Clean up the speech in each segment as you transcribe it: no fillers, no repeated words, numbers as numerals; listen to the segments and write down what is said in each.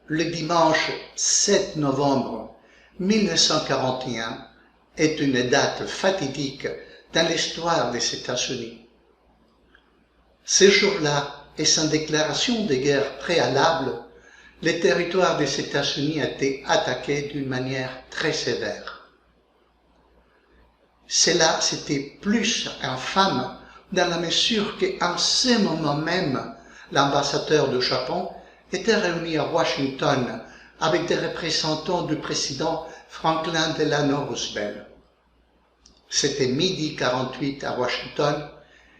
Le dimanche 7 novembre 1941 est une date fatidique dans l'histoire des États-Unis. Ce jour-là et sans déclaration de guerre préalable, le territoire des États-Unis a été attaqué d'une manière très sévère. Cela, c'était plus infâme dans la mesure qu'en ce moment même, l'ambassadeur du Japon était réuni à Washington avec des représentants du président Franklin Delano Roosevelt. C'était midi 48 à Washington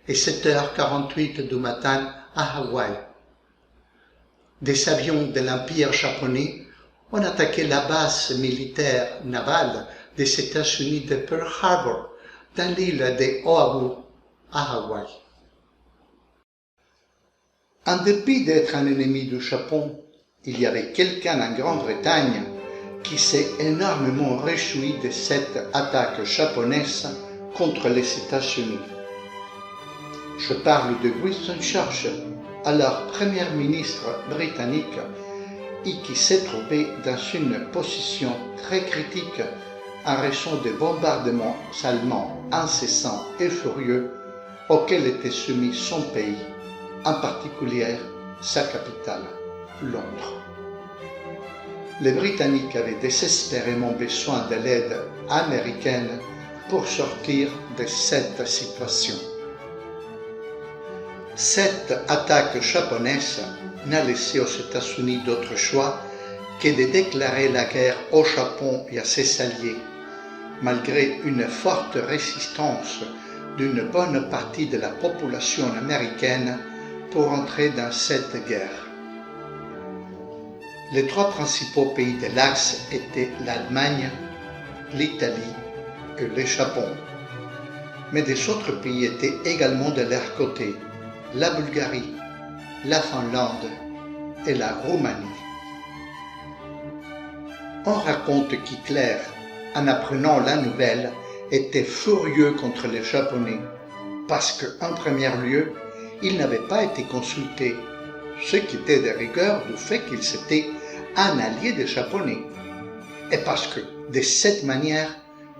et 7h48 du matin à Hawaï. Des avions de l'Empire japonais ont attaqué la base militaire navale des États-Unis de Pearl Harbor dans l'île de Oahu à Hawaï. En dépit d'être un ennemi du Japon, il y avait quelqu'un en Grande-Bretagne qui s'est énormément réjoui de cette attaque japonaise contre les États-Unis. Je parle de Winston Churchill, alors Premier ministre britannique, et qui s'est trouvé dans une position très critique en raison des bombardements allemands incessants et furieux auxquels était soumis son pays, en particulier sa capitale, Londres. Les Britanniques avaient désespérément besoin de l'aide américaine pour sortir de cette situation. Cette attaque japonaise n'a laissé aux États-Unis d'autre choix que de déclarer la guerre au Japon et à ses alliés, malgré une forte résistance d'une bonne partie de la population américaine pour entrer dans cette guerre. Les trois principaux pays de l'Axe étaient l'Allemagne, l'Italie et le Japon. Mais des autres pays étaient également de leur côté, la Bulgarie, la Finlande et la Roumanie. On raconte qu'Hitler, en apprenant la nouvelle, était furieux contre les Japonais parce qu'en premier lieu, il n'avait pas été consulté, ce qui était de rigueur du fait qu'il s'était un allié des Japonais, et parce que de cette manière,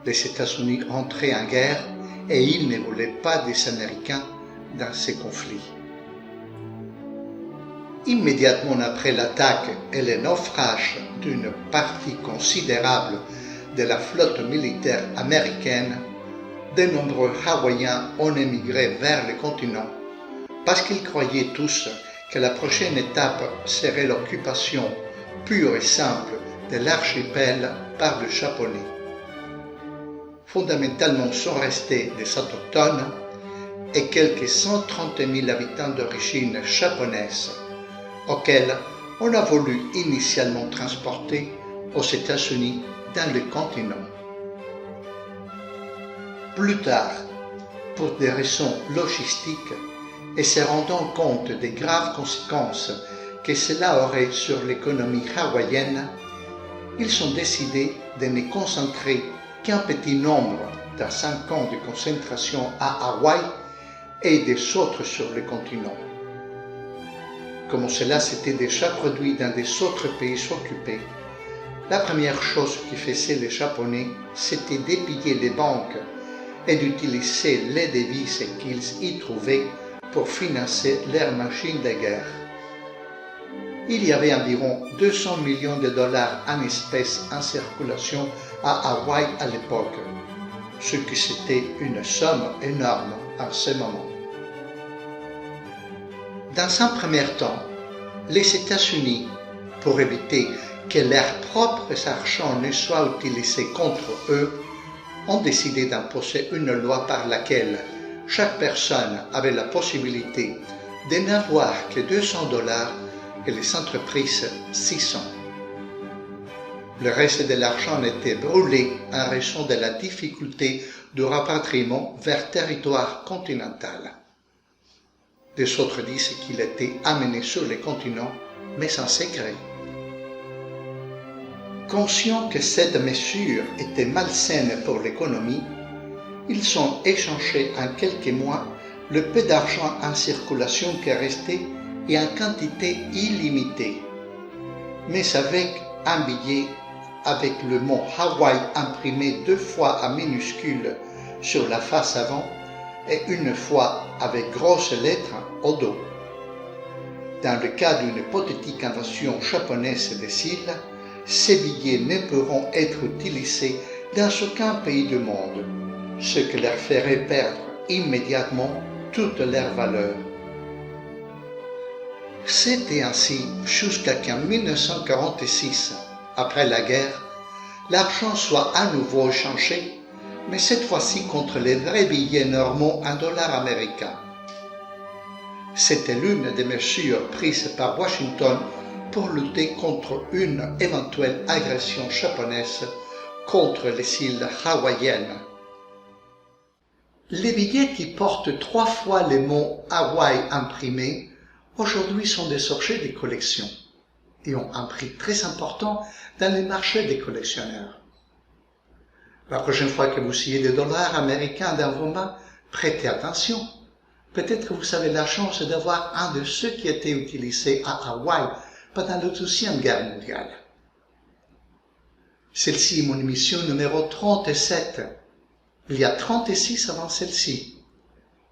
les États-Unis entraient en guerre et ils ne voulaient pas des Américains dans ces conflits. Immédiatement après l'attaque et le naufrage d'une partie considérable de la flotte militaire américaine, de nombreux Hawaïens ont émigré vers le continent parce qu'ils croyaient tous que la prochaine étape serait l'occupation pure et simple de l'archipel par les Japonais. Fondamentalement sont restés des autochtones et quelques 130 000 habitants d'origine japonaise, auxquels on a voulu initialement transporter aux États-Unis dans le continent. Plus tard, pour des raisons logistiques et se rendant compte des graves conséquences que cela aurait sur l'économie hawaïenne, ils ont décidé de ne concentrer qu'un petit nombre dans 5 camps de concentration à Hawaï et des autres sur le continent. Comme cela s'était déjà produit dans des autres pays occupés, la première chose que faisaient les Japonais, c'était d'épiller les banques et d'utiliser les devises qu'ils y trouvaient pour financer leurs machines de guerre. Il y avait environ 200 millions de dollars en espèces en circulation à Hawaï à l'époque, ce qui c'était une somme énorme en ce moment. Dans un premier temps, les États-Unis, pour éviter que leurs propres argents ne soient utilisés contre eux, ont décidé d'imposer une loi par laquelle chaque personne avait la possibilité de n'avoir que 200 dollars et les entreprises 600. Le reste de l'argent était brûlé en raison de la difficulté du rapatriement vers territoire continental. Des autres disent qu'il était amené sur le continent, mais en secret. Conscients que cette mesure était malsaine pour l'économie, ils ont échangé en quelques mois le peu d'argent en circulation qui restait et en quantité illimitée. mais avec un billet avec le mot Hawaï imprimé 2 fois en minuscule sur la face avant et 1 fois avec grosses lettres au dos. Dans le cas d'une hypothétique invention japonaise des îles, ces billets ne pourront être utilisés dans aucun pays du monde, ce qui leur ferait perdre immédiatement toute leur valeur. C'était ainsi jusqu'à qu'en 1946, après la guerre, l'argent soit à nouveau échangé, mais cette fois-ci contre les vrais billets normaux en dollars américains. C'était l'une des mesures prises par Washington pour lutter contre une éventuelle agression japonaise contre les îles hawaïennes. Les billets qui portent 3 fois les mots Hawaï imprimés aujourd'hui sont des objets de collection et ont un prix très important dans les marchés des collectionneurs. La prochaine fois que vous voyez des dollars américains dans vos mains, prêtez attention. Peut-être que vous avez la chance d'avoir un de ceux qui étaient utilisés à Hawaï pendant la Deuxième Guerre mondiale. Celle-ci est mon émission numéro 37. Il y a 36 avant celle-ci.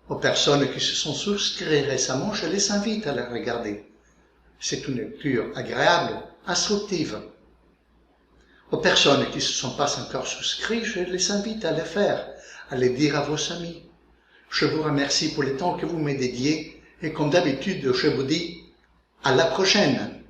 Aux personnes qui se sont souscrites récemment, je les invite à la regarder. C'est une lecture agréable, instructive. Aux personnes qui ne se sont pas encore souscrites, je les invite à le faire, à le dire à vos amis. Je vous remercie pour le temps que vous me dédiez et comme d'habitude, je vous dis à la prochaine.